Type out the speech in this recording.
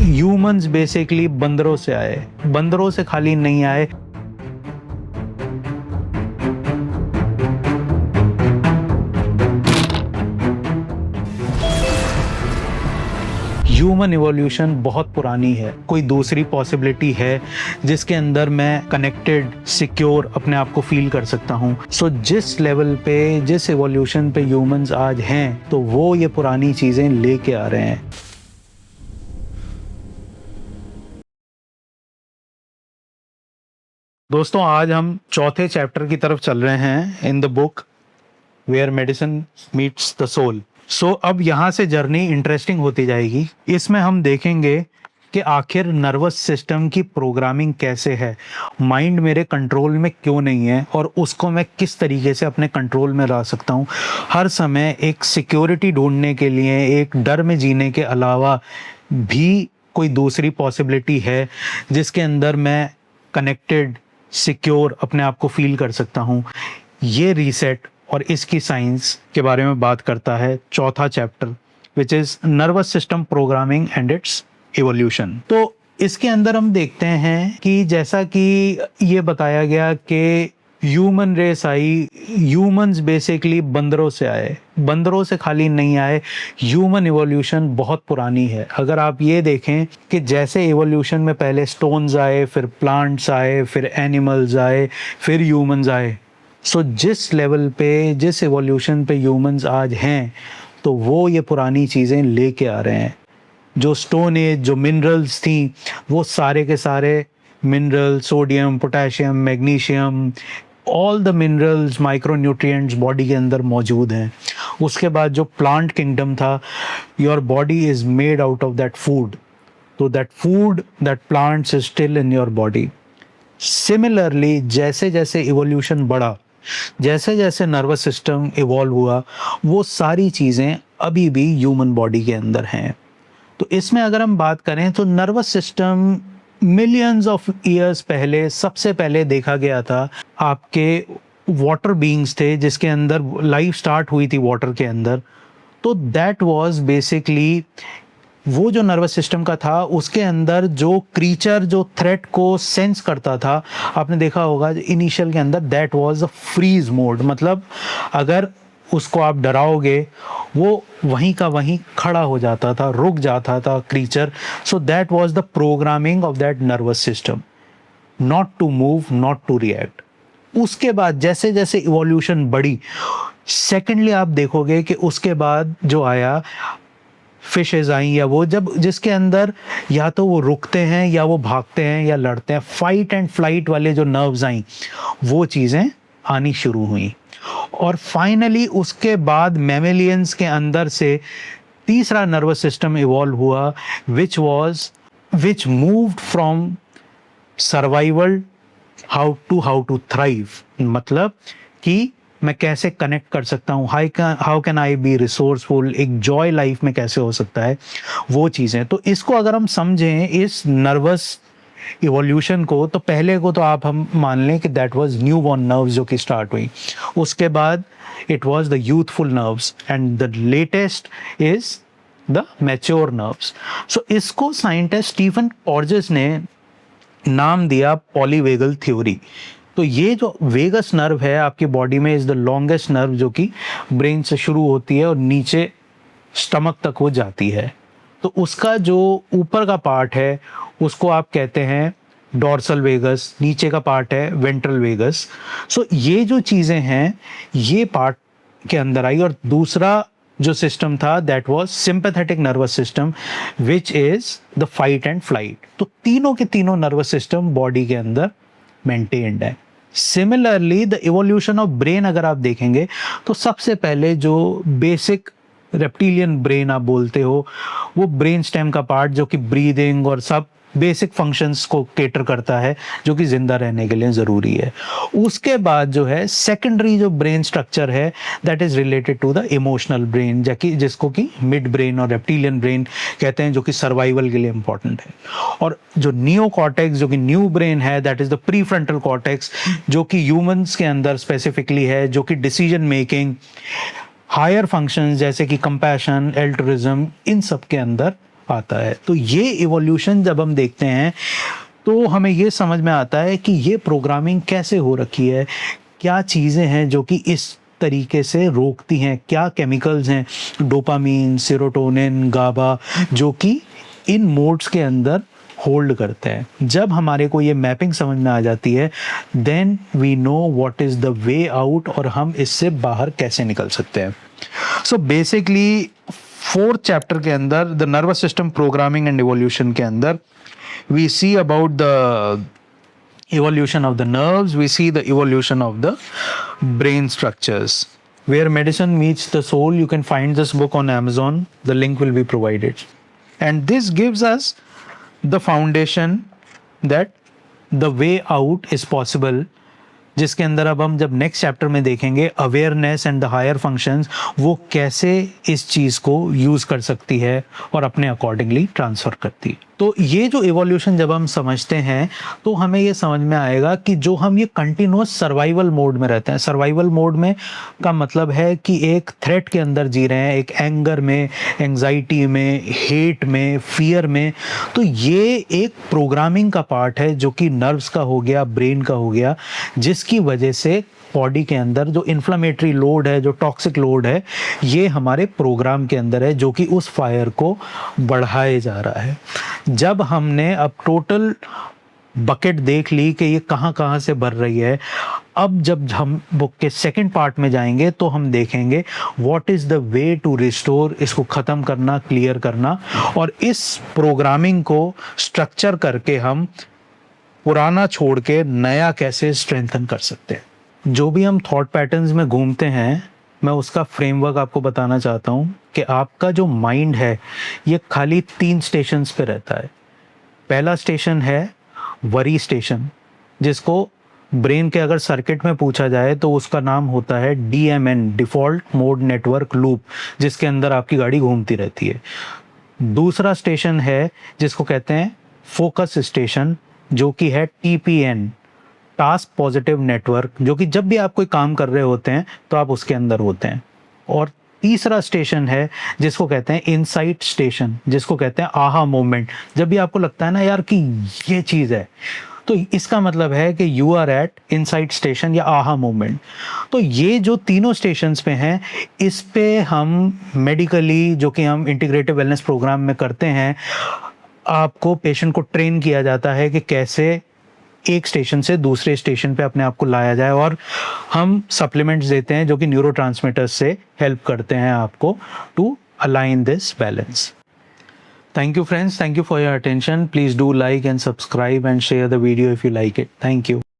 Humans basically बंदरों से आए, बंदरों से खाली नहीं आए। ह्यूमन इवोल्यूशन बहुत पुरानी है। कोई दूसरी पॉसिबिलिटी है जिसके अंदर मैं कनेक्टेड, सिक्योर अपने आप को फील कर सकता हूँ। सो जिस लेवल पे, जिस इवोल्यूशन पे ह्यूमंस आज हैं, तो वो ये पुरानी चीजें लेके आ रहे हैं। दोस्तों, आज हम चौथे चैप्टर की तरफ चल रहे हैं in the book where medicine meets the soul. So अब यहाँ से जर्नी इंटरेस्टिंग होती जाएगी। इसमें हम देखेंगे कि आखिर नर्वस सिस्टम की प्रोग्रामिंग कैसे है, माइंड मेरे कंट्रोल में क्यों नहीं है और उसको मैं किस तरीके से अपने कंट्रोल में ला सकता हूँ। हर समय एक सिक्योरिटी ढूंढने के लिए, एक डर में जीने के अलावा भी कोई दूसरी पॉसिबिलिटी है जिसके अंदर मैं कनेक्टेड, सिक्योर अपने आप को फील कर सकता हूँ। ये रीसेट और इसकी साइंस के बारे में बात करता है चौथा chapter, which is nervous system programming and it's evolution. तो इसके अंदर हम देखते हैं कि जैसा कि ये बताया गया कि ह्यूमन रेस आई, ह्यूमंस बेसिकली बंदरों से आए, बंदरों से खाली नहीं आए। ह्यूमन इवोल्यूशन बहुत पुरानी है। अगर आप ये देखें कि जैसे इवोल्यूशन में पहले स्टोन्स आए, फिर प्लांट्स आए, फिर एनिमल्स आए, फिर ह्यूमंस आए। सो जिस लेवल पे, जिस इवोल्यूशन पे ह्यूमंस आज हैं, तो वो ये पुरानी चीज़ें लेके आ रहे हैं। जो स्टोन एज, जो मिनरल्स थी, वो सारे के सारे mineral, sodium, potassium, magnesium, all the minerals, micronutrients body के अंदर मौजूद हैं। उसके बाद जो प्लांट किंगडम था, your body is made out of that food, तो that food, that plants is still in your body. Similarly जैसे जैसे इवोल्यूशन बढ़ा, जैसे जैसे नर्वस सिस्टम इवॉल्व हुआ, वो सारी चीज़ें अभी भी ह्यूमन बॉडी के अंदर हैं। तो इसमें अगर हम बात करें तो nervous system millions of years पहले, सबसे पहले देखा गया था आपके वाटर बीइंग्स थे जिसके अंदर लाइफ स्टार्ट हुई थी वाटर के अंदर। तो दैट वाज बेसिकली वो जो नर्वस सिस्टम का था, उसके अंदर जो क्रीचर जो थ्रेट को सेंस करता था, आपने देखा होगा इनिशियल के अंदर, that was a freeze mode. मतलब अगर उसको आप डराओगे, वो वहीं का वहीं खड़ा हो जाता था, रुक जाता था creature. So that was the programming of that nervous system, not to move, not to react. उसके बाद जैसे जैसे इवोल्यूशन बढ़ी, सेकेंडली आप देखोगे कि उसके बाद जो आया, फिशेज आई, या वो जब जिसके अंदर या तो वो रुकते हैं या वो भागते हैं या लड़ते हैं, फाइट एंड फ्लाइट वाले जो नर्व्स आई, वो चीज़ें आनी शुरू हुई। और फाइनली उसके बाद मैमेलियंस के अंदर से तीसरा नर्वस सिस्टम इवॉल्व हुआ, which moved from survival how to thrive. मतलब कि मैं कैसे कनेक्ट कर सकता हूँ, how can I be resourceful, एक जॉय लाइफ में कैसे हो सकता है, वो चीज़ें। तो इसको अगर हम समझें, इस नर्वस इवोल्यूशन को, तो पहले को तो हम मान लें कि that was newborn nerves जो कि स्टार्ट हुई। उसके बाद it was the youthful nerves and the latest is the mature nerves. So इसको साइंटिस्ट स्टीफन पॉर्जेस ने नाम दिया पॉलीवेगल थ्योरी। तो ये जो वेगस नर्व है आपकी बॉडी में, इज द लॉन्गेस्ट नर्व जो कि ब्रेन से शुरू होती है और नीचे स्टमक तक वो जाती है। तो उसका जो ऊपर का पार्ट है उसको आप कहते हैं डॉर्सल वेगस, नीचे का पार्ट है वेंट्रल वेगस। सो ये जो चीज़ें हैं ये पार्ट के अंदर आई। और दूसरा जो सिस्टम था that was sympathetic nervous system, which is the fight and flight. तो तीनों के तीनों नर्वस सिस्टम बॉडी के अंदर मेंटेन्ड है। Similarly the evolution of brain अगर आप देखेंगे तो सबसे पहले जो बेसिक रेप्टिलियन ब्रेन आप बोलते हो, वो ब्रेन स्टेम का पार्ट जो कि ब्रीदिंग और सब बेसिक फंक्शंस को केटर करता है, जो कि जिंदा रहने के लिए ज़रूरी है। उसके बाद जो है सेकेंडरी जो ब्रेन स्ट्रक्चर है, that is related to the emotional brain, जिसको कि मिड ब्रेन और रेप्टिलियन ब्रेन कहते हैं, जो कि सर्वाइवल के लिए इंपॉर्टेंट है। और जो नियो कॉर्टेक्स, जो कि न्यू ब्रेन है, that is the pre frontal cortex, जो कि ह्यूमंस के अंदर स्पेसिफिकली है, जो कि डिसीजन मेकिंग, हायर फंक्शंस जैसे कि कंपैशन, एल्ट्रुइज्म, इन सब के अंदर आता है। तो ये इवोल्यूशन जब हम देखते हैं तो हमें ये समझ में आता है कि ये प्रोग्रामिंग कैसे हो रखी है, क्या चीज़ें हैं जो कि इस तरीके से रोकती हैं, क्या केमिकल्स हैं डोपामीन, सेरोटोनिन, गाबा जो कि इन मोड्स के अंदर होल्ड करते हैं। जब हमारे को ये मैपिंग समझ में आ जाती है then we know what is the way out और हम इससे बाहर कैसे निकल सकते हैं। सो बेसिकली 4th चैप्टर के अंदर the nervous system programming and evolution के अंदर we see about the evolution of the nerves, we see the evolution of the brain structures. Where medicine meets the soul, you can find this book on Amazon, the link will be provided. And this gives us the foundation that the way out is possible, जिसके अंदर अब हम जब next chapter में देखेंगे awareness and the higher functions, वो कैसे इस चीज़ को यूज़ कर सकती है और अपने अकॉर्डिंगली ट्रांसफ़र करती है। तो ये जो इवोल्यूशन जब हम समझते हैं तो हमें ये समझ में आएगा कि जो हम ये कंटिन्यूस सर्वाइवल मोड में रहते हैं, सर्वाइवल मोड में का मतलब है कि एक थ्रेट के अंदर जी रहे हैं, एक एंगर में, एंजाइटी में, हेट में, फियर में। तो ये एक प्रोग्रामिंग का पार्ट है जो कि नर्व्स का हो गया, ब्रेन का हो गया, जिसकी वजह से बॉडी के अंदर जो इन्फ्लामेटरी लोड है, जो टॉक्सिक लोड है, ये हमारे प्रोग्राम के अंदर है जो कि उस फायर को बढ़ाए जा रहा है। जब हमने अब टोटल बकेट देख ली कि ये कहाँ कहाँ से भर रही है, अब जब हम बुक के सेकंड पार्ट में जाएंगे तो हम देखेंगे what is the way to restore, इसको ख़त्म करना, क्लियर करना, और इस प्रोग्रामिंग को स्ट्रक्चर करके हम पुराना छोड़ के नया कैसे स्ट्रेंथन कर सकते हैं। जो भी हम थॉट पैटर्न्स में घूमते हैं, मैं उसका फ्रेमवर्क आपको बताना चाहता हूँ कि आपका जो माइंड है ये खाली 3 स्टेशंस पे रहता है। पहला स्टेशन है वरी स्टेशन, जिसको ब्रेन के अगर सर्किट में पूछा जाए तो उसका नाम होता है DMN, default mode network loop, जिसके अंदर आपकी गाड़ी घूमती रहती है। दूसरा स्टेशन है जिसको कहते हैं फोकस स्टेशन, जो कि है TPN, टास्क पॉजिटिव नेटवर्क, जो कि जब भी आप कोई काम कर रहे होते हैं तो आप उसके अंदर होते हैं। और तीसरा स्टेशन है जिसको कहते हैं इनसाइट स्टेशन, जिसको कहते हैं आहा मोमेंट। जब भी आपको लगता है ना यार कि ये चीज़ है, तो इसका मतलब है कि you are at insight station या आहा मोमेंट। तो ये जो तीनों स्टेशंस पे हैं, इस पे हम मेडिकली, जो कि हम इंटीग्रेटिव वेलनेस प्रोग्राम में करते हैं, आपको पेशेंट को ट्रेन किया जाता है कि कैसे एक स्टेशन से दूसरे स्टेशन पे अपने आप को लाया जाए, और हम सप्लीमेंट्स देते हैं जो कि न्यूरोट्रांसमीटर्स से हेल्प करते हैं आपको to align this balance. Thank you friends, thank you for your attention. Please do like and subscribe and share the video if you like it. Thank you.